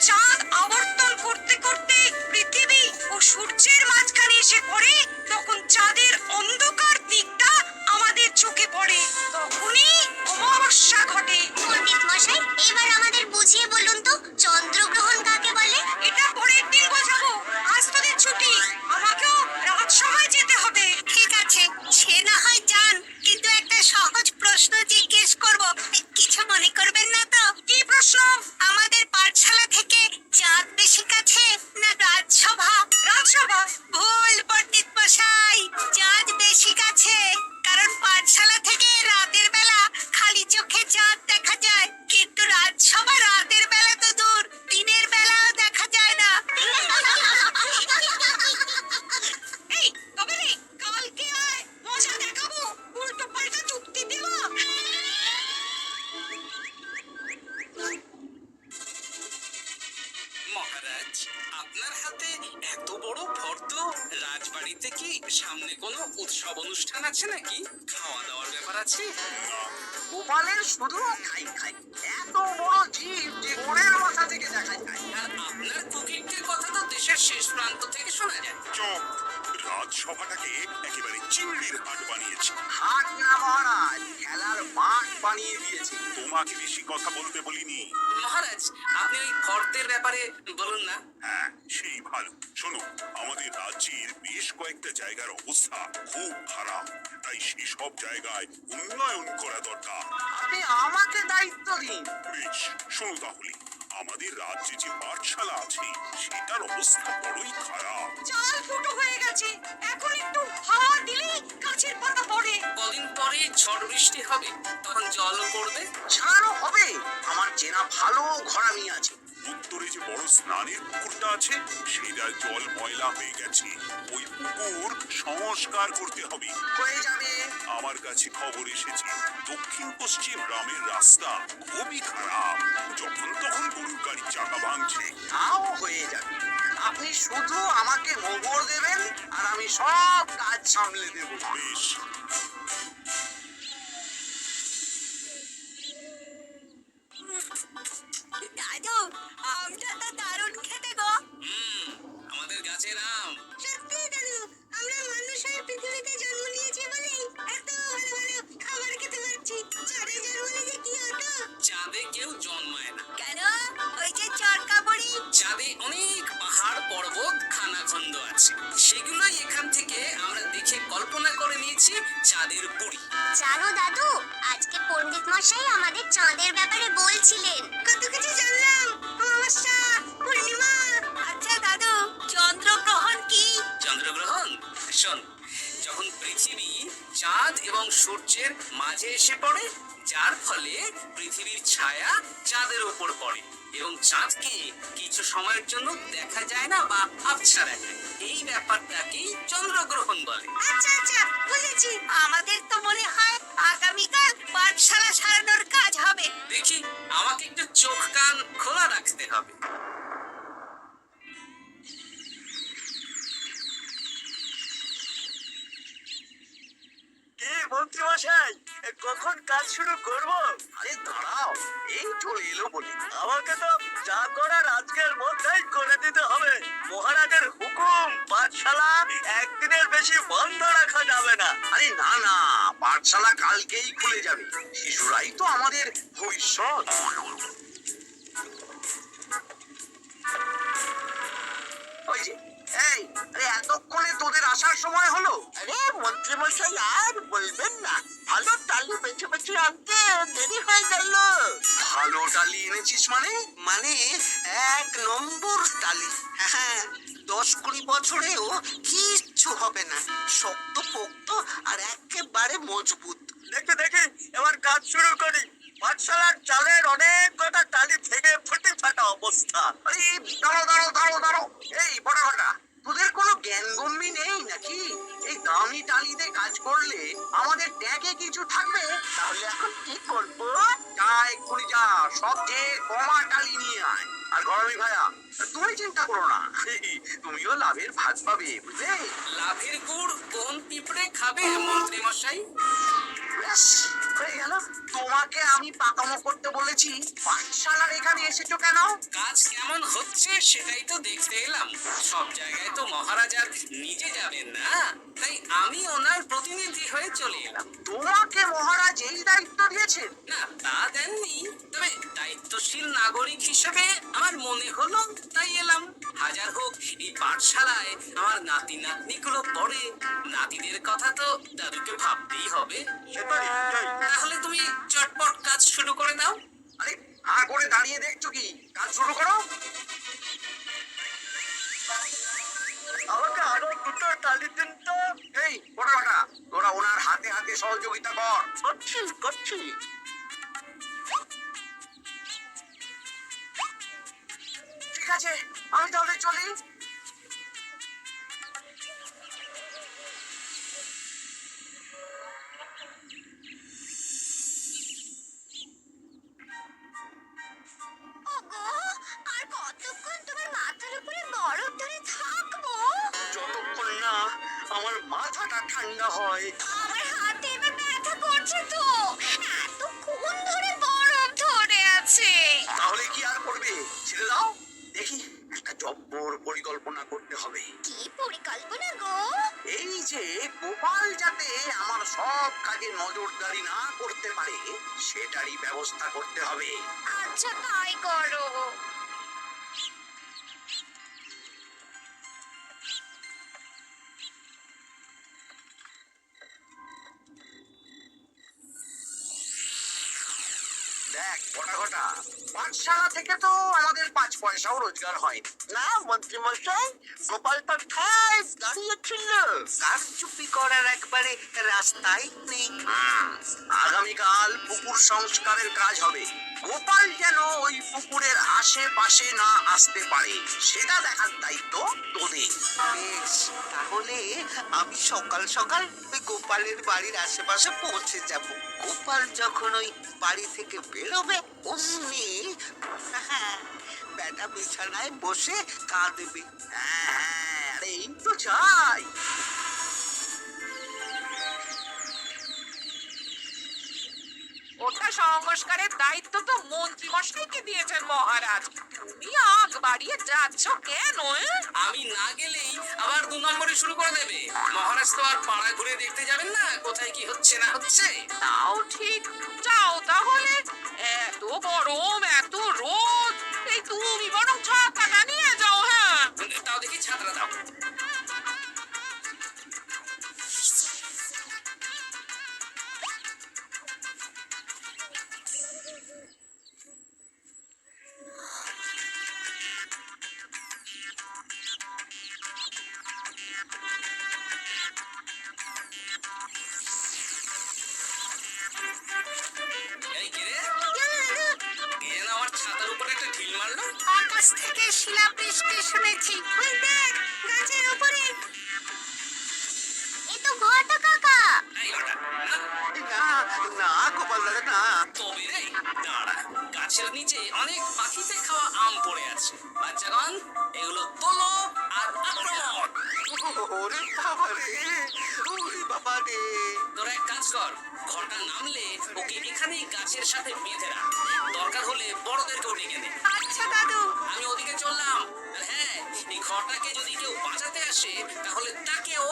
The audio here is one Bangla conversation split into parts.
চাঁদ আবর্তন করতে করতে পৃথিবী ও সূর্যের মাঝখানে এসে পড়ে, তখন চাঁদের অন্ধকার দিকটা আমাদের চোখে পড়ে, তখনই অমাবস্যা ঘটে। পণ্ডিত মশাই, এবার আমাদের বুঝিয়ে বলুন তো চন্দ্রগ্রহণ কাকে বলে? এটা পরের দিন বোঝাবো, আজ তোদের ছুটি, আমাকেও রাজসভায় যেতে হবে। ঠিক আছে, সে না হয় যান, কিন্তু একটা সহজ প্রশ্ন জিজ্ঞেস করব, কিছু মনে করবেন না তো? কি প্রশ্ন? আমাদের পাঠশালা থেকে চাঁদ বেশি কাছে না রাজসভা? রাজসভা? ভুল পণ্ডিত মশাই, চাঁদ বেশি কাছে, কারণ পাঠশালা থেকে রাতের বেলা খালি চোখে চাঁদ দেখা যায়, কিন্তু রাজসভা রাতের বেলা তো দূর, দিনের বেলাও দেখা যায় না। এই তবে রে, কালকে আয়, মজা দেখাবো, উল্টো পাল্টা যুক্তি দেব। মহারাজ, আপনার হাতে এত বড় ফর্দ, রাজবাড়িতে কি সামনে কোনো উৎসব অনুষ্ঠান আছে নাকি? খাওয়া দাওয়ার ব্যাপার আছে? গোপালের শুধু খাই খাই, এত বড় জীব যে গোড়ের মাথা থেকে দেখা যায়। আর আপনার কুকিংটির কথা তো দেশের শেষ প্রান্ত থেকে শোনা যায়। চুপ! রাজসভাটাকে একেবারে চিংড়ির হাট বানিয়েছে। হাট না মহারাজ, খেলার মাঠ বানিয়ে দিয়েছে। তোমাকে বেশি কথা বলতে বলিনি। মহারাজ, আপনি ওই ফর্দের ব্যাপারে বলুন না। হ্যাঁ, সেই ভালো। শোনো, আমাদের রাজ্যের বেশ কয়েকটা জায়গার অবস্থা খুব খারাপ, তাই সেসব জায়গায় উন্নয়ন করা দরকার। আপনি আমাকে দায়িত্ব দিন। বেশ, শোনো তাহলে, আমাদের রাজ্যে যে পাঠশালা আছে সেটার অবস্থা বড়ই খারাপ। চাল ফুটো হয়ে গেছে, এখন একটু হাওয়া দিলেই গাছের পাতা পড়ে। কদিন পরে ঝড় বৃষ্টি হবে, তখন জলও পড়বে। ছাড়ানো হবে, আমার চেনা ভালো ঘরামি আছে। উত্তরে যে বড় স্নানের পুকুরটা আছে সেটার জল ময়লা হয়ে গেছে, ওই পুকুর সংস্কার করতে হবে। হয়ে যাবে। আমার কাছে খবর এসেছে দক্ষিণ পশ্চিম গ্রামের রাস্তা খুবই খারাপ, যখন তখন গরুর গাড়ির চাকা ভাঙছে। তাও হয়ে যাবে, আপনি শুধু আমাকে মোহর দেবেন আর আমি সব কাজ সামলে দেব। বেশ, দাদু, আমটা তো দারুণ খেতে গো। আমাদের গাছের আম। সত্যি দাদু, আমরা মানুষ হয়ে পৃথিবীতে জন্ম নিয়েছি বলেই এত ভালো ভালো খাবার খেতে পারছি। চাঁদে জন্ম নিলে কি হতো? চাঁদে কেউ জন্মায় না। কেন? ওই যে চরকা বড়ি। চাঁদে অনেক পাহাড় পর্বত খানাখন্দ আছে, সেগুলোই এখান থেকে আমরা দেখে কল্পনা করে নিয়েছি চাঁদের বুড়ি। জানো দাদু, আজকে পণ্ডিত মশাই আমাদের চাঁদের ব্যাপারে বলছিলেন। কত কিছু জানলাম, অমাবস্যা, পূর্ণিমা। আচ্ছা দাদু, চন্দ্রগ্রহণ কি? চন্দ্রগ্রহণ? শোন, যখন পৃথিবী চাঁদ এবং সূর্যের মাঝে এসে পড়ে, যার ফলে পৃথিবীর ছায়া চাঁদের উপর পড়ে এবং চাঁদকে কিছু সময়ের জন্য দেখা যায় না বা আবছা দেখায়, এই ব্যাপারটাকেই চন্দ্রগ্রহণ বলে। আচ্ছা আচ্ছা, বুঝেছি। আমাদের তো মনে হয় আগামীকাল পাঠশালা সারানোর কাজ হবে। দেখি, আমাকে একটু চোখ কান খোলা রাখতে হবে। কি মন্ত্রী মশাই, কখন কাজ শুরু করব? আরে দাঁড়াও, এই চলে এলো বলি। আমাকে তো যা করার আজকের মধ্যেই করে দিতে হবে। মহারাজের হুকুম, পাঠশালা একদিনের বেশি বন্ধ রাখা যাবে না। আরে না না, পাঠশালা কালকেই খুলে যাবে, শিশুরাই তো আমাদের ভবিষ্যৎ। ওই যে, এই, আরে এতক্ষণে তোদের আসার সময় হলো? আরে মন্ত্রী মশাই আর বলবেন না, ভালো টালি বেছে বেছে আনতে দেরি হয়ে গেল। ভালো টালি এনেছিস মানে? মানে 1 নম্বর টালি। হ্যাঁ, 10-20 বছরেও কিচ্ছু হবে না, শক্ত পোক্ত আর একেবারে মজবুত। দেখে দেখে এবার কাজ শুরু করি। পাঠশালার চালের অনেক কটা টালি ভেঙে ফুটে ফাটা অবস্থা। আরে দাঁড়ো দাঁড়ো দাঁড়ো দাঁড়ো, এই বড় ঘটা, তোদের কোনো জ্ঞানগম্যি নেই নাকি? এই দামি টালিতে কাজ করলে আমাদের ট্যাগে কিছু থাকবে, তাহলে এখন কি করবো? যা এক্ষুনি যা, সবচেয়ে কমা টালি নিয়ে আয়। আর গরমী ভাইয়া, তুমি চিন্তা করো না, তুমিও লাভের ভাগ পাবে, বুঝলে? লাভের গুড় কোন পিঁপড়ে খাবে মন্ত্রী মশাই? ব্যাস, হয়ে গেল। তোমাকে আমি পাকামো করতে বলেছি, পাঠশালার এখানে এসেছো কেন? কাজ কেমন হচ্ছে সেটাই তো দেখতে এলাম। সব জায়গায় তো মহারাজ আর নিজে যাবেন না, তাই আমি ওনার প্রতিনিধি হয়ে চলে এলাম। তোমাকে মহারাজ এই দায়িত্ব দিয়েছেন? না, তা দেননি, তবে দায়িত্বশীল নাগরিক হিসেবে আমার মনে হলো তাই এলাম। হাজার হোক এই পাঠশালায় আমার নাতি নাতনিগুলো পড়ে, নাতিদের কথা তো দাদুকে ভাবতেই হবে। সেটাই, সেটাই। তাহলে তুমি চটপট কাজ শুরু করে দাও। আরে হা করে দাঁড়িয়ে দেখছো কি? কাজ শুরু করো। আমাকে আরো দুটো টালি দিন তো। এই ওটা তোরা ওনার হাতে হাতে সহযোগিতা কর। করছি করছি। ঠিক আছে, আমি তাহলে চলি। ওগো, আর কতক্ষণ তোমার মাথার উপরে বরফ ধরে থাকবো? যতক্ষণ না আমার মাথাটা ঠান্ডা হয়। আমার হাতে এবার ব্যথা করছে তো, এতক্ষণ ধরে বরফ ধরে আছে। তাহলে কি আর করবে? ছেড়ে দাও। দেখি একটা জব্বর পরিকল্পনা করতে হবে। কি পরিকল্পনা গো? এই যে গোপাল যাতে আমার সব কাজে নজরদারি না করতে পারে সেটারই ব্যবস্থা করতে হবে। আচ্ছা তাই করো। দেখ ঘটা পাঠশালা থেকে তো আমাদের 5 পয়সাও রোজগার হয় না। মন্ত্রী মশাই, গোপাল তো ঠায় দাঁড়িয়েছিল, কারচুপি করার একবারে রাস্তাই নেই। আগামীকাল পুকুর সংস্কারের কাজ হবে। গোপাল যেন ওই পুকুরের আশেপাশে না আসতে পারে সেটা দেখার দায়িত্ব তোদের। বেশ, তাহলে আমি সকাল সকাল ওই গোপালের বাড়ির আশেপাশে পৌঁছে যাব। গোপাল যখন ওই বাড়ি থেকে বেরোবে অমনি বেটা বিছানায় বসে কাঁদবে। হ্যাঁ, আরে এই তো চাই। ওটা সংস্কারের দায়িত্ব তো মন্ত্রী মশাইকে দিয়েছেন মহারাজ। তুমি আগ বাড়িয়ে যাচ্ছ কেন? আমি না গেলেই আবার 2 নম্বরে শুরু করে দেবে। মহারাজ তো আর পাড়া ঘুরে দেখতে যাবেন না কোথায় কি হচ্ছে না হচ্ছে। তাও ঠিক, যাও তাহলে। এত গরম, এত রোদ, এই তুমি বরং ছাতাটা নিয়ে যাও। হ্যাঁ, তাও দেখি ছাত্রা দাও। এই কে রে? কে যেন আমার ছাতার উপরে একটা ঢিল মারলো? আকাশ থেকে শিলাবৃষ্টি শুনেছি। ওই দেখ, গাছের উপরে। এ তো ঘটা কাকা। এই ঘটা, না, না না গোপাল দাদা না। তবে রে, দাঁড়া। গাছের নিচে অনেক পাখিতে খাওয়া আম পড়ে আছে। বাচ্চাগণ, এগুলো তোলো আর আক্রমণ। ওরে বাবা রে, ওরে বাবা রে। তোরা এক কাজ কর, ঘটা নামলে ওকে এখানেই গাছের সাথে বেঁধে রাখ। দরকার হলে বড়দেরকেও ডেকে নে। আচ্ছা দাদু। আমি ওদিকে চললাম। আর হ্যাঁ, এই ঘটাকে যদি কেউ বাঁচাতে আসে তাহলে তাকেও।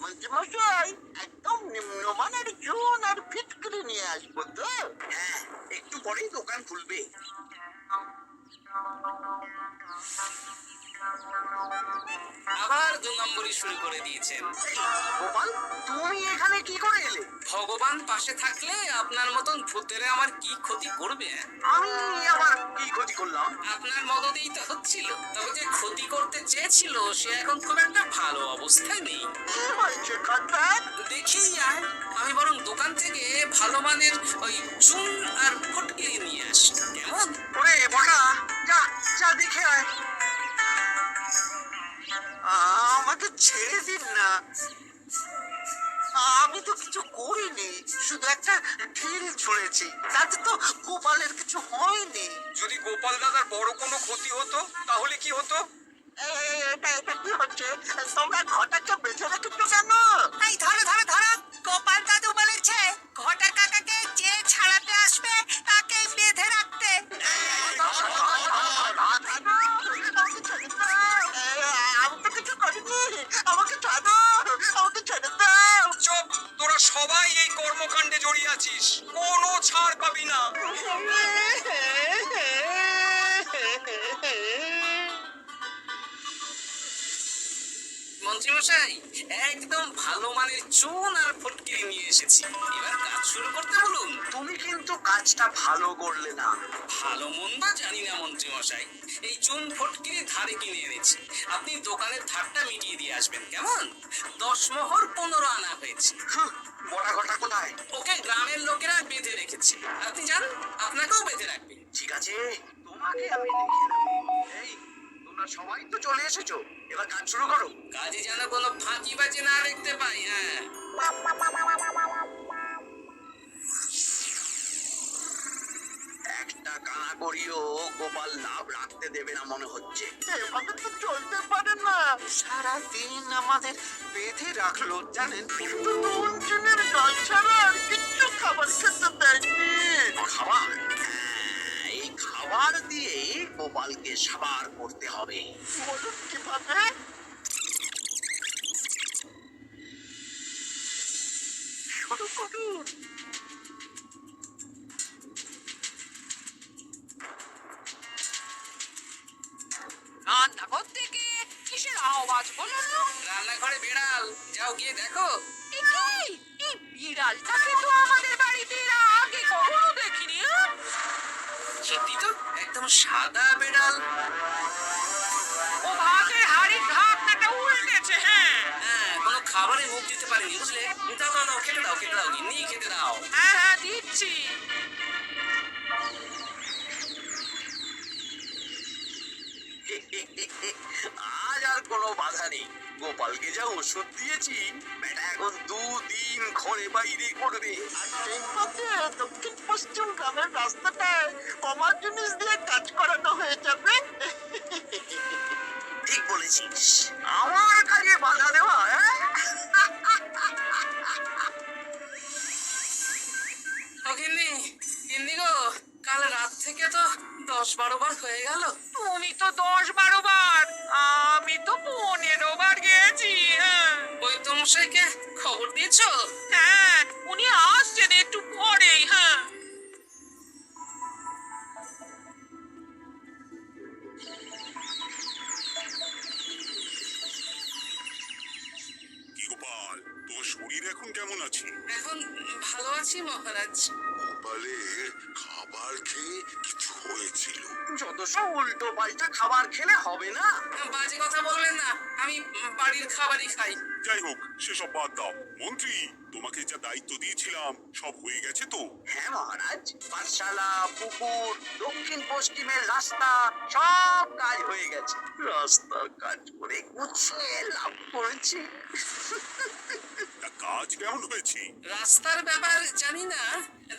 মন্ত্রী মশাই, একদম নিম্নমানের চুন আর ফিটকিরি নিয়ে আসবো তো। হ্যাঁ, একটু পরেই দোকান খুলবে। আবার 2 নম্বরই শুরু করে দিয়েছেন। গোপাল, তুমি এখানে কি করে এলে? ভগবান পাশে থাকলে আপনার মতন ভূতেরা আমার কি ক্ষতি করবে? আমি আবার কি ক্ষতি করলাম? আপনার মদতেই তো হচ্ছিল। তবে যে ক্ষতি করতে চেয়েছিল সে এখন খুব একটা ভালো অবস্থায় নেই। কি হয়েছে কথা? দেখি আয়, আমি বরং দোকান থেকে ভালো মানের ওই চুন আর ফটকিরি নিয়ে আসি, কেমন? ওরে বড়া, যা যা দেখে আয়। আমাকে ছেড়ে দিন না, আমি তো কিছু করিনি, শুধু একটা ঢিল ছুঁড়েছি, তাতে তো গোপালের কিছু হয়নি। যদি গোপাল দাদার বড় কোনো ক্ষতি হতো তাহলে কি হতো? এটা কি হচ্ছে? তোমরা ঘটাকে বেঁধে রেখেছো কেন? এই ধরো ধরো ধরো, গোপাল দাদু বলেছে ঘটা কাকাকে যে ছাড়াতে আসবে তাকে বেঁধে রাখতে। আমি তো কিছু করিনি, আমাকে ছাড়ো, আমাকে ছেড়ে দাও। চুপ, তোরা সবাই এই কর্মকাণ্ডে জড়িয়ে আছিস, কোনো ছাড় পাবি না। মন্ত্রীমশাই, একদম ভালো মানের চুন আর ফটকিরি নিয়ে এসেছি, এবার কাজ শুরু করতে বলুন। তুমি কিন্তু কাজটা ভালো করলে না। ভালো মন্দ জানি না মন্ত্রীমশাই, এই চুন ফটকিরি ধারে কিনে এনেছি, আপনি দোকানের ধারটা মিটিয়ে দিয়ে আসবেন কেমন? 10 মোহর 15 আনা হয়েছে। বড়া ঘটা কোথায়? ওকে গ্রামের লোকেরা বেঁধে রেখেছে, আপনি যান, আপনাকেও বেঁধে রাখবে। ঠিক আছে, তোমাকে আমি দেখে নেবো। এই, তোমরা সবাই তো চলে এসেছো, এবার কাজ শুরু করো। কাজে যেন কোনো ফাঁকি বাজে না দেখতে পাই। হ্যাঁ, একটা কানা করিও গোপাল লাভ রাখতে দেবে না মনে হচ্ছে। এভাবে তো চলতে পারে না। সারাদিন আমাদের বেঁধে রাখলো জানেন। শুধু নুন চিনির ডাল ছাড়া আর কিচ্ছু খাবার খেতে দেয়নি। খাবার? হ্যাঁ, এই খাবার দিয়ে গোপালকে সাবার করতে হবে। বলুন কিভাবে? শুরু করুন। রান্নাঘর থেকে কিসের আওয়াজ হলো? রান্নাঘরে বিড়াল, যাও গিয়ে দেখো। এই বিড়ালটাকে তো আমাদের বাড়িতে এর আগে কখনো দেখিনি। সত্যি তো, একদম সাদা বিড়াল। ও ভাগের হাড়ির ঢাকনাটা উল্টেছে। হ্যাঁ হ্যাঁ, কোনো খাবারে মুখ দিতে পারেনি বুঝলে। দাও দাও দাও, খেতে দাও, খেতে দাও, গিন্নি খেতে দাও। হ্যাঁ হ্যাঁ দিচ্ছি। আজ আর কোনো বাধা নেই। গোপালকে যা ওষুধ দিয়েছি, বেটা এখন 2 দিন ঘরে বাইরে করবে। আর সেই মধ্যে দক্ষিণ পশ্চিম গ্রামের রাস্তাটায় কমার জিনিস দিয়ে কাজ করানো হয়ে যাবে। ঠিক বলেছিস, আমার কাজে বাধা দেওয়া, হ্যাঁ? ও গিন্নি, গিন্নি গো, কাল রাত থেকে তো 10-12 বার হয়ে গেল। তুমি তো 10-12 বার, আমি তো 15 বার গেছি। হ্যাঁ বৈদ্যমশাইকে খবর দিয়েছো? হ্যাঁ, উনি আসছেন একটু পরেই। হ্যাঁ কি গোপাল, তোর শরীর এখন কেমন আছে? এখন ভালো আছি মহারাজ। গোপালের খাবার খেয়ে কিছু হয়েছিল? যত সব উল্টো পাল্টা খাবার খেলে হবে না। বাজে কথা বলবেন না, আমি বাড়ির খাবারই খাই। যাই হোক, সেসব বাদ দাও। মন্ত্রী, তোমাকে যা দায়িত্ব দিয়েছিলাম সব হয়ে গেছে তো? হ্যাঁ মহারাজ, পাঠশালা, পুকুর, দক্ষিণ পশ্চিমের রাস্তা সব কাজ হয়ে গেছে। রাস্তার কাজ করে গুছিয়ে লাভ করেছি। তা কাজ কেমন হয়েছে? রাস্তার ব্যাপার জানি না,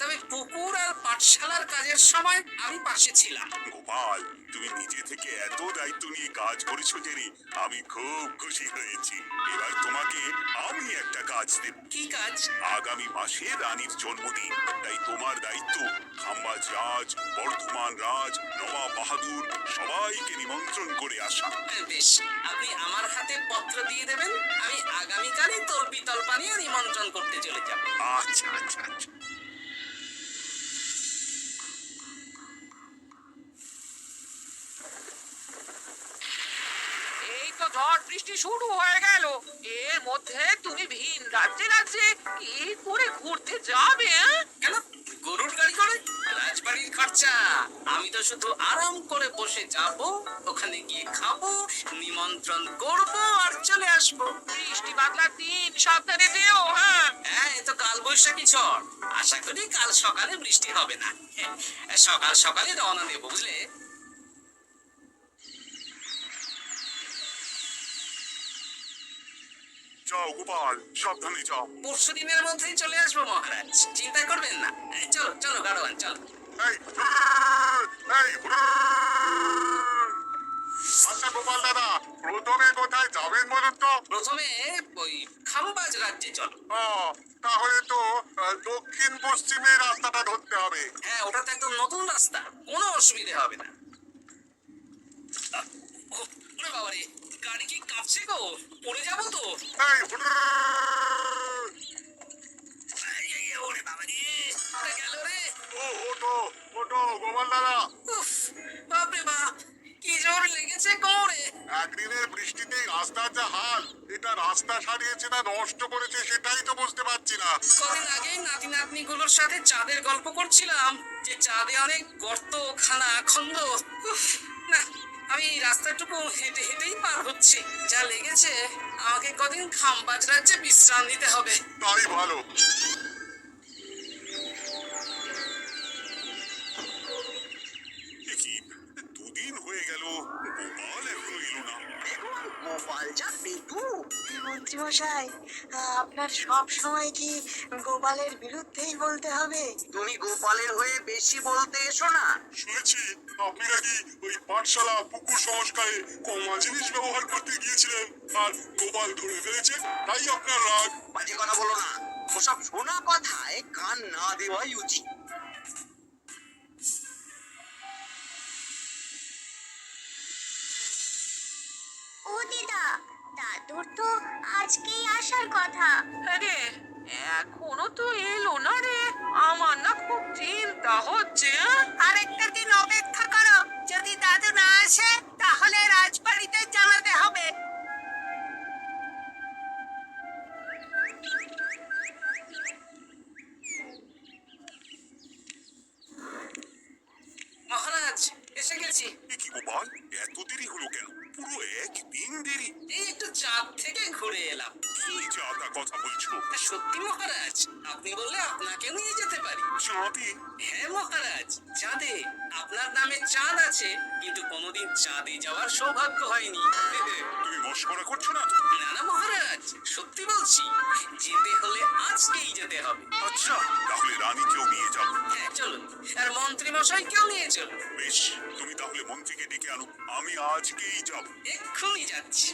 তবে পুকুর আর পাঠশালার কাজের সময় আমি পাশে ছিলাম। গোপাল, তুমি নিজে থেকে এত দায়িত্ব নিয়ে কাজ করেছো জেনে আমি খুব খুশি হয়েছি। এবার তোমাকে আমি একটা কাজ দেব। কি কাজ? আগামী মাসে রানীর জন্মদিন, তাই তোমার দায়িত্ব খাম্বাজ রাজ, বর্ধমান রাজ, নবাব বাহাদুর সবাইকে নিমন্ত্রণ করে আসা। বেশ, আপনি আমার হাতে পত্র দিয়ে দেবেন, আমি আগামীকালই তল্পি তল্পা নিয়ে নিমন্ত্রণ করতে চলে যাব। আচ্ছা আচ্ছা আচ্ছা। এই তো ঝড় বৃষ্টি শুরু হয়ে গেল, এর মধ্যে তুমি ভিন রাজ্যে রাজ্যে কি করে ঘুরতে যাবে? কেন, গরুর গাড়ি করে? রাজবাড়ির খরচা। আমি তো শুধু আরাম করে বসে যাব, ওখানে গিয়ে খাবো, নিমন্ত্রণ করব আর চলে আসবো। বৃষ্টি বাদলার দিন, সাবধানে যেও। হ্যাঁ হ্যাঁ, এ তো কাল বৈশাখী ঝড়, আশা করি কাল সকালে বৃষ্টি হবে না। সকাল সকালে রওনা দেবো বুঝলে। যাও গোপাল, সাবধানে যাও। পরশু দিনের মধ্যেই চলে আসবো মহারাজ, চিন্তা করবেন না। চলো চলো গাড়োয়ান, চলো। এই, এই, আচ্ছা গোপাল দাদা, প্রথমে কোথায় যাবেন বলুন তো? প্রথমে ওই খাম্বাজ রাজ্যে চলো। ও, তাহলে তো দক্ষিণ পশ্চিমে রাস্তাটা ধরতে হবে। হ্যাঁ, ওটা তো একদম নতুন রাস্তা, কোনো অসুবিধে হবে না। ওরে বাবারে, গাড়ি কি কাঁপছে গো, পড়ে যাবো তো। এই, ওরে বাবারে, পড়ে গেল রে। ওটো ওটো গোপাল দাদা, উফ, বাপরে বাপ, কি জোর লেগেছে কোমরে। একদিনের বৃষ্টিতে রাস্তার যা হাল, এটা রাস্তা সারিয়েছে না নষ্ট করেছে সেটাই তো বুঝতে পারছি না। কদিন আগেই নাতি নাতনি গুলোর সাথে চাঁদের গল্প করছিলাম যে চাঁদে অনেক গর্ত, খানা, খন্দ। উফ, না, আমি এই রাস্তাটুকু হেঁটে হেঁটেই পার হচ্ছি। যা লেগেছে, আমাকে কদিন খাম্বাজ রাজ্যে বিশ্রাম নিতে হবে। তাই ভালো। এ কি, দুদিন হয়ে গেল গোপাল এখনো এলো না। গোপাল যা পেটু। মন্ত্রীমশাই, আপনার সব সময় কি গোপালের বিরুদ্ধেই বলতে হবে? তুমি গোপালের হয়ে বেশি বলতে এসো না। শুনেছি আপনি নাকি ওই পাঠশালা পুকুর সংস্কারে কমা জিনিস ব্যবহার করতে গিয়েছিলেন, আর গোপাল ধরে ফেলেছে, তাই আপনার রাগ। বাজে কথা বলো না, ওসব শোনা কথায় কান না দেওয়াই উচিত। ও দিদা, দাদুর তো আজকেই আসার কথা। আরে, এখনো তো এলো না রে, আমার না খুব চিন্তা হচ্ছে। আরেকটা দিন অপেক্ষা করো, যদি দাদু না আসে তাহলে রাজবাড়িতে জানাতে হবে। মহারাজ, এসে গেছি। এ কি গোপাল, এত দেরি হলো কেন? পুরো একদিন দেরি। এই একটু চাঁদ থেকে ঘুরে এলাম। কি যাতা কথা বলছো? সত্যি মহারাজ, আপনি বললে আপনাকেও নিয়ে যেতে পারি। চাঁদে? হ্যাঁ মহারাজ, চাঁদে। আপনার নামে চাঁদ আছে, কিন্তু কোনোদিন চাঁদে যাওয়ার সৌভাগ্য হয়নি। তুমি মস্করা করছো না তো? না না মহারাজ, সত্যি বলছি, যেতে হলে আজকেই যেতে হবে। আচ্ছা, তাহলে রানীকেও নিয়ে যাবো। হ্যাঁ চলুন, আর মন্ত্রী মশাইকেও নিয়ে চলুন। বেশ, তুমি তাহলে মন্ত্রীকে ডেকে আনো, আমি আজকেই যাব। এক্ষুনি যাচ্ছি।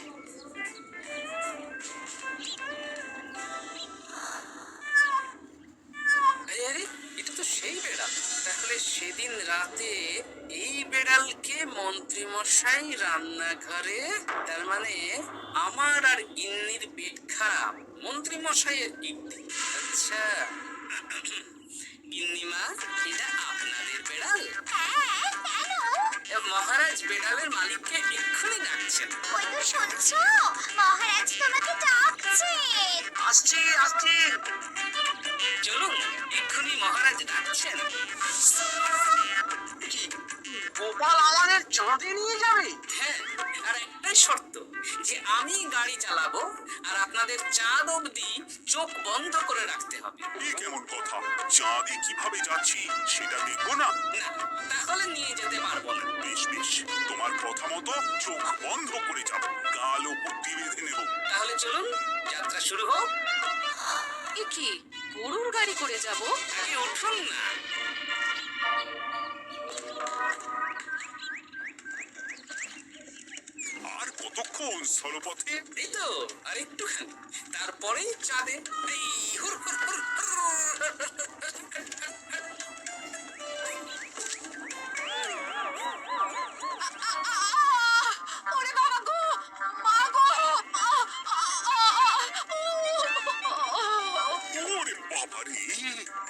আরে আরে, এটা তো সেই বেড়াল। তাহলে সেদিন রাতে এই বেড়ালকে মন্ত্রী মশাই রান্নাঘরে, তার মানে আমার আর গিন্নির পেট খারাপ, মন্ত্রী মশাইয়ের কীর্তি। আচ্ছা, গিন্নিমা, এটা আপনাদের বেড়াল? মহারাজ বেড়ালের মালিককে এক্ষুনি ডাকছেন। ওই তো শুনছো, মহারাজ তোমাকে ডাকছেন। আসছি আসছি। চলুন, এক্ষুনি মহারাজ ডাকছেন। কি, গোপাল আমাদের চাঁদে নিয়ে যাবে? হ্যাঁ, আর একটাই শর্ত, যে আমি গাড়ি চালাবো আর আপনাদের চাঁদ অবধি চোখ বন্ধ করে রাখতে হবে। এই কেমন কথা? চাঁদে কিভাবে যাচ্ছি সেটা দেখবো না? না, তাহলে নিয়ে যেতে পারবো না। বেশ বেশ, তোমার কথা মতো চোখ বন্ধ করে যাব, গাল ও বুদ্ধি বেঁধে নেব। তাহলে চলুন, যাত্রা শুরু হোক। এ কি, গরুর গাড়ি করে যাব? আগে উঠুন না। আর কতক্ষণ স্থলপথে? এই তো আর একটুখানি, তারপরেই চাঁদে। এই হুর হুর হুর হুর। ওরে বাবা গো, মা গো! ওরে বাবারে!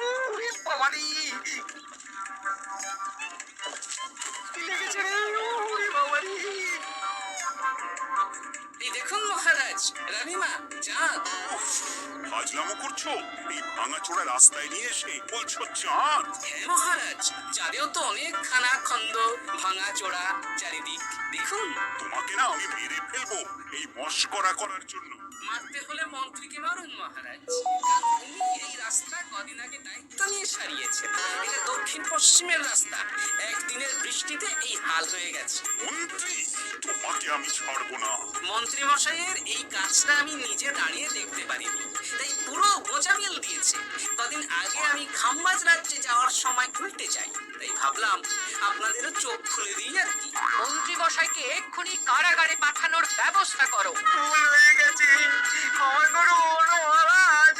ওরে বাবারে! কি লেগেছে রে? ওরে বাবারে! এই দেখুন মহারাজ, রানীমা, চাঁদ। ফাজলামো করছো? এই ভাঙাচোরা রাস্তায় নিয়ে এসে বলছো চাঁদ? হ্যাঁ মহারাজ, চাঁদেও তো অনেক খানা খন্দ, ভাঙা চোরা চারিদিক। দেখুন, তোমাকে না আমি মেরে ফেলবো এই মস্করা করার জন্য। মারতে হলে মন্ত্রীকে মারুন মহারাজ, কারণ উনি এই রাস্তা কদিন আগে দায়িত্ব নিয়ে সারিয়েছেন। এটা দক্ষিণ পশ্চিমের রাস্তা, একদিনের বৃষ্টিতে এই হাল হয়ে গেছে। মন্ত্রী, তোমাকে আমি ছাড়বো না। মন্ত্রী মশাইয়ের এই কাজটা আমি নিজে দাঁড়িয়ে দেখতে পারিনি, তাই পুরো গোজামিল দিয়েছে। কদিন আগে আমি খাম্বাজ রাজ্যে যাওয়ার সময় উল্টে যায়, তাই ভাবলাম আপনাদেরও চোখ খুলে দিই আর কি। মন্ত্রী মশাইকে এক্ষুনি কারাগারে পাঠানোর ব্যবস্থা করো। ভুল হয়ে গেছে, ক্ষমা করুন মহারাজ।